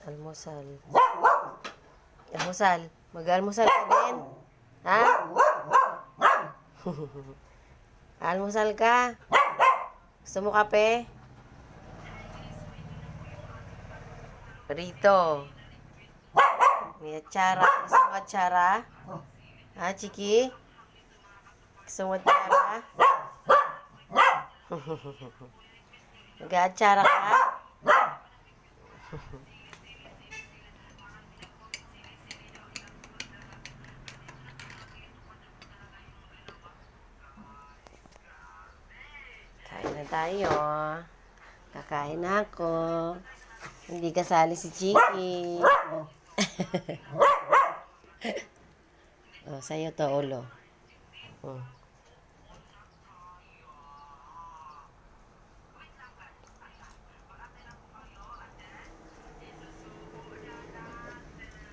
Almusal. Almusal. Mag-almusal ka din? Ha? Almusal ka? Gusto mo kape? Rito. May atsara. Gusto mo atsara? Ha, Chiki? Gusto mo atsara? Mag-aatsara ka? Kain na tayo. Kakain na ako. Hindi kasali si Chiki. Oh, sa'yo to, ulo. Oh.